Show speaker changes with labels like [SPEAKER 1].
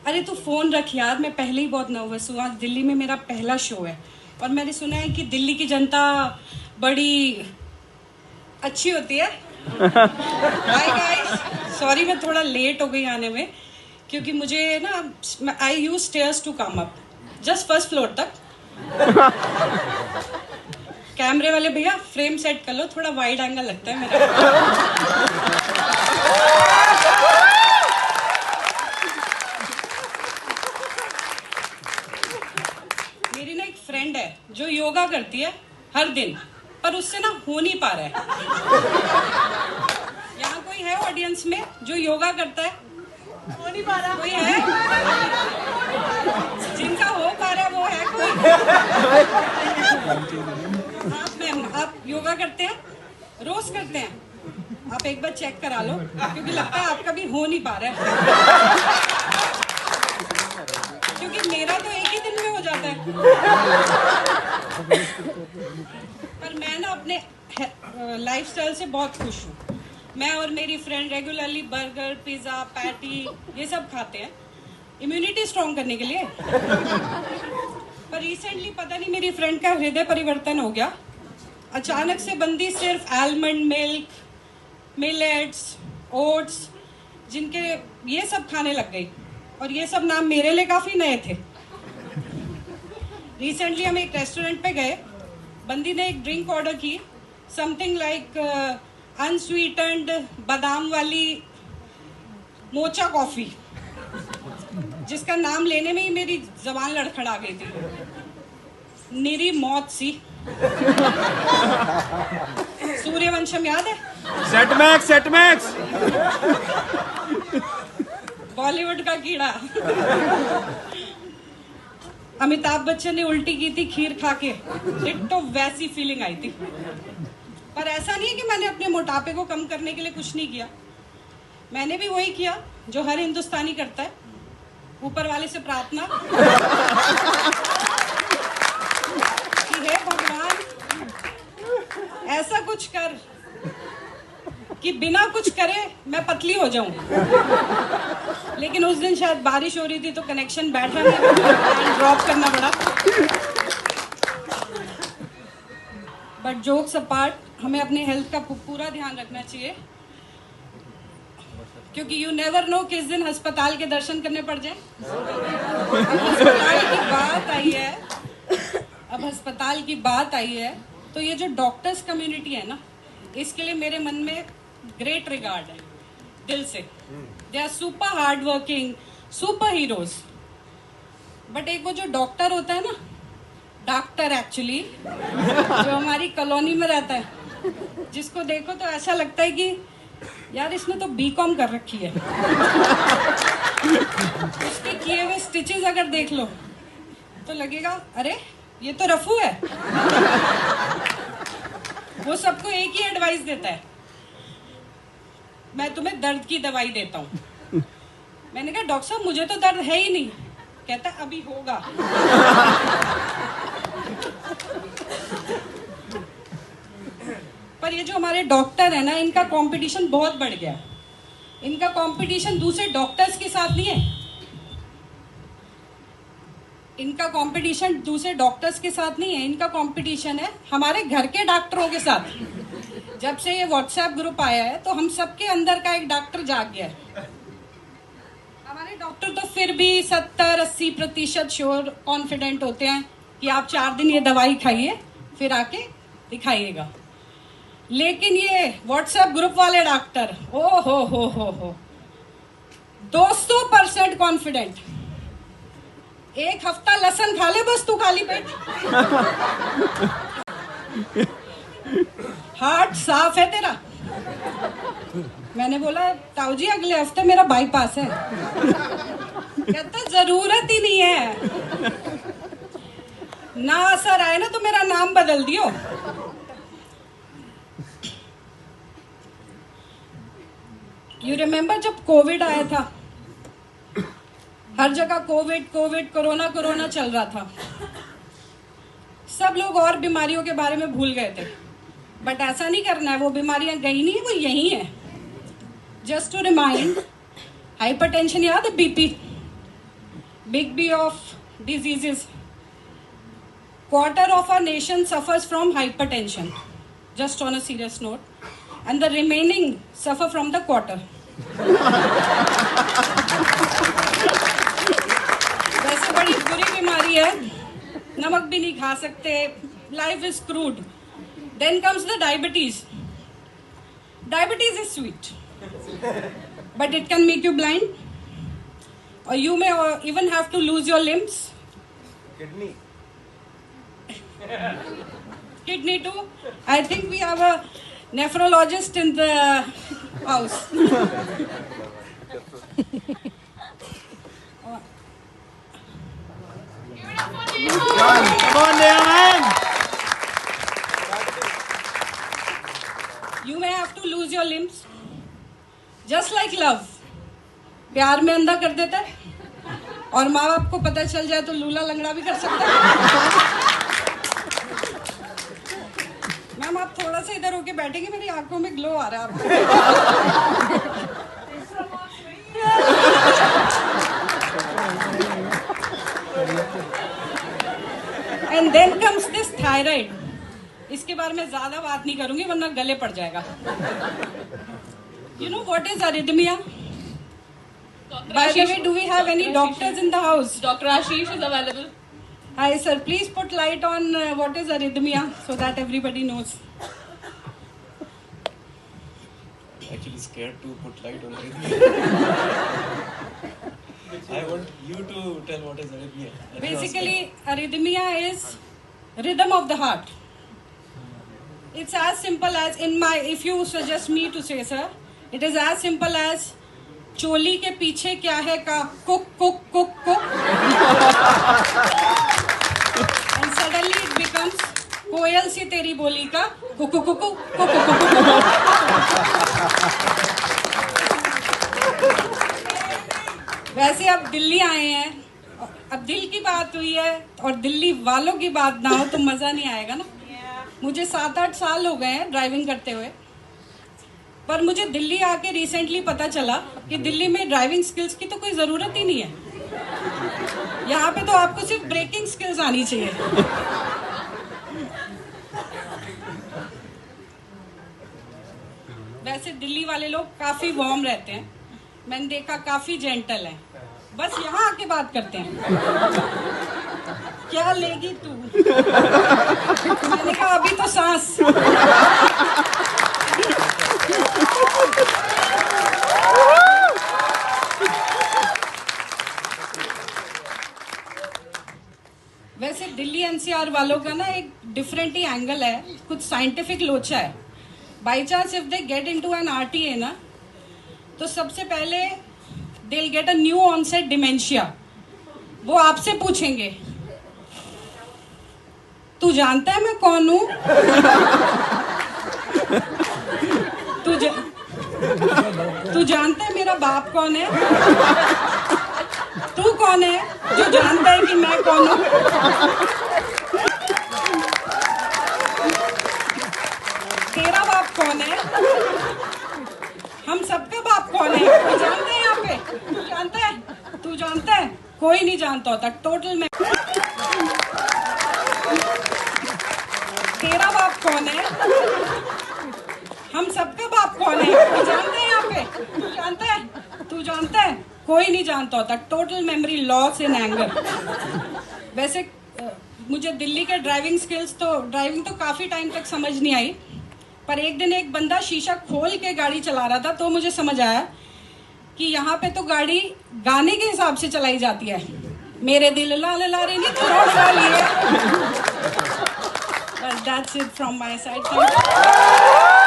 [SPEAKER 1] अरे तू फोन रख यार, मैं पहले ही बहुत नर्वस हूँ। आज दिल्ली में मेरा पहला शो है और मैंने सुना है कि दिल्ली की जनता बड़ी अच्छी होती है। हाय गाइस, सॉरी मैं थोड़ा लेट हो गई आने में, क्योंकि मुझे ना I use stairs to come up, just first floor तक। कैमरे वाले भैया फ्रेम सेट कर लो, थोड़ा वाइड एंगल लगता है मेरा। मेरी ना एक फ्रेंड है जो योगा करती है हर दिन, पर उससे ना हो नहीं पा रहा है। यहाँ कोई है ऑडियंस में जो योगा करता है? हो नहीं पा रहा कोई है? जिनका हो पा रहा है वो है कोई? आप मैम, आप योगा करते हैं? रोज करते हैं? आप एक बार चेक करा लो, क्योंकि लगता है आपका भी हो नहीं पा रहा है। क्योंकि मेरा तो एक ही दिन में हो जाता है। पर मैं ना अपने लाइफस्टाइल से बहुत खुश हूँ। मैं और मेरी friend regularly burger, pizza, patty ये सब खाते हैं इम्यूनिटी स्ट्रॉन्ग करने के लिए। पर रिसेंटली पता नहीं मेरी फ्रेंड का हृदय परिवर्तन हो गया। अचानक से बंदी सिर्फ आलमंड मिल्क, मिलेट्स, ओट्स, जिनके ये सब खाने लग गई। और ये सब नाम मेरे लिए काफी नए थे। रिसेंटली हम एक रेस्टोरेंट पे गए, बंदी ने एक ड्रिंक ऑर्डर की, समथिंग लाइक अनस्वीटेंड बादाम वाली मोचा कॉफी, जिसका नाम लेने में ही मेरी जबान लड़खड़ा गई थी। निरी मौत सी। सूर्यवंशम याद है?
[SPEAKER 2] Set Max, Set Max.
[SPEAKER 1] बॉलीवुड का कीड़ा। अमिताभ बच्चन ने उल्टी की थी खीर खा के, तो वैसी फीलिंग आई थी। पर ऐसा नहीं है कि मैंने अपने मोटापे को कम करने के लिए कुछ नहीं किया। मैंने भी वही किया जो हर हिंदुस्तानी करता है, ऊपर वाले से प्रार्थना कि हे भगवान ऐसा कुछ कर कि बिना कुछ करे मैं पतली हो जाऊं। लेकिन उस दिन शायद बारिश हो रही थी तो कनेक्शन बैठा नहीं, ड्रॉप करना पड़ा। बट जोक्स अपार्ट, हमें अपने हेल्थ का पूरा ध्यान रखना चाहिए, क्योंकि यू नेवर नो किस दिन अस्पताल के दर्शन करने पड़ जाए। अस्पताल की बात आई है, अब अस्पताल की बात आई है तो ये जो डॉक्टर्स कम्युनिटी है ना, इसके लिए मेरे मन में ग्रेट रिगार्ड है, दिल से। They are super hard working, super heroes. But एक वो जो डॉक्टर होता है ना, डॉक्टर एक्चुअली, जो हमारी कॉलोनी में रहता है, जिसको देखो तो ऐसा लगता है कि यार इसने तो बीकॉम कर रखी है। उसके किए हुए स्टिचेस अगर देख लो तो लगेगा अरे ये तो रफू है। वो सबको एक ही एडवाइस देता है, मैं तुम्हें दर्द की दवाई देता हूँ। मैंने कहा डॉक्टर साहब मुझे तो दर्द है ही नहीं। कहता अभी होगा। पर ये जो हमारे डॉक्टर है ना, इनका कंपटीशन बहुत बढ़ गया। इनका कंपटीशन दूसरे डॉक्टर्स के साथ नहीं है, इनका कंपटीशन दूसरे डॉक्टर्स के साथ नहीं है, इनका कंपटीशन है हमारे घर के डॉक्टरों के साथ। जब से ये व्हाट्सएप ग्रुप आया है तो हम सबके अंदर का एक डॉक्टर जाग गया है। हमारे डॉक्टर तो फिर भी 70-80% श्योर कॉन्फिडेंट होते हैं कि आप 4 दिन ये दवाई खाइए फिर आके दिखाइएगा। लेकिन ये व्हाट्सएप ग्रुप वाले डॉक्टर, ओ हो 200% कॉन्फिडेंट। एक हफ्ता लहसुन खा ले बस तू खाली पेट, हार्ट साफ है तेरा। मैंने बोला ताऊ जी अगले हफ्ते मेरा बाईपास है। कहता जरूरत ही नहीं है, ना असर आए ना तो मेरा नाम बदल दियो। यू रिमेम्बर जब कोविड आया था, हर जगह कोविड कोविड, कोरोना कोरोना चल रहा था। सब लोग और बीमारियों के बारे में भूल गए थे। बट ऐसा नहीं करना है, वो बीमारियां गई नहीं, वो यही है। जस्ट टू रिमाइंड, हाइपरटेंशन याद है, BP, big B of diseases. Quarter of our nation suffers from hypertension, just on a serious note, and the remaining suffer from the quarter. वैसे बड़ी बुरी बीमारी है, नमक भी नहीं खा सकते, life is crude. Then comes the diabetes. Diabetes is sweet, but it can make you blind, or you may even have to lose your limbs. Kidney too. I think we have a nephrologist in the house.
[SPEAKER 2] Come on, man.
[SPEAKER 1] You may have to lose your limbs. Just like love. प्यार में अंधा कर देता है, और माँ बाप को पता चल जाए तो लूला लंगड़ा भी कर सकता है। मैम आप थोड़ा सा इधर होके बैठेंगे, मेरी आंखों में ग्लो आ रहा है आपको। And then comes this thyroid. इसके बारे में ज्यादा बात नहीं करूंगी वरना गले पड़ जाएगा। You know what is arrhythmia? By the way, do we have any doctors in the house?
[SPEAKER 3] Dr. Ashish is available.
[SPEAKER 1] Hi sir, please put light on what is arrhythmia so that everybody knows.
[SPEAKER 4] Actually scared to put light on arrhythmia. I want you to tell what is arrhythmia.
[SPEAKER 1] Basically, arrhythmia is rhythm of the heart. It's as simple as if you suggest me to say, sir, it is as simple as चोली के पीछे क्या है का cook cook cook cook, and suddenly it becomes कोयल सी तेरी बोली का कुकु कुकु कुकु कुकु। वैसे अब दिल्ली आए हैं, अब दिल की बात हुई है और दिल्ली वालों की बात ना हो तो मजा नहीं आएगा ना। मुझे 7-8 साल हो गए हैं ड्राइविंग करते हुए, पर मुझे दिल्ली आके रिसेंटली पता चला कि दिल्ली में ड्राइविंग स्किल्स की तो कोई ज़रूरत ही नहीं है। यहाँ पे तो आपको सिर्फ ब्रेकिंग स्किल्स आनी चाहिए। वैसे दिल्ली वाले लोग काफ़ी वार्म रहते हैं, मैंने देखा काफ़ी जेंटल हैं, बस यहाँ आके बात करते हैं क्या लेगी तू। मैंने कहा अभी तो सांस। वैसे दिल्ली एनसीआर वालों का ना एक डिफरेंट ही एंगल है, कुछ साइंटिफिक लोचा है। By chance if they get into an RTA ना, तो सबसे पहले they will get a new onset dementia. वो आपसे पूछेंगे तू जानता है मैं कौन हूं? तू जानता है मेरा बाप कौन है? तू कौन है जो जानता है कि मैं कौन हूं? तेरा बाप कौन है? हम सबका बाप कौन है? तू जानता है? यहाँ पे तू जानता है? तू जानता है? कोई नहीं जानता होता टोटल में। तेरा बाप कौन है? हम सबका बाप कौन है? तू जानता है? यहाँ पे तू जानता है? तू जानता है? कोई नहीं जानता होता total memory loss in anger. वैसे मुझे दिल्ली के ड्राइविंग स्किल्स तो ड्राइविंग तो काफ़ी टाइम तक समझ नहीं आई, पर एक दिन एक बंदा शीशा खोल के गाड़ी चला रहा था तो मुझे समझ आया कि यहाँ पे तो गाड़ी गाने के हिसाब से चलाई जाती है। मेरे दिल लाल लारे नहीं थोड़ा सा लिए। That's it from my side. Thank you.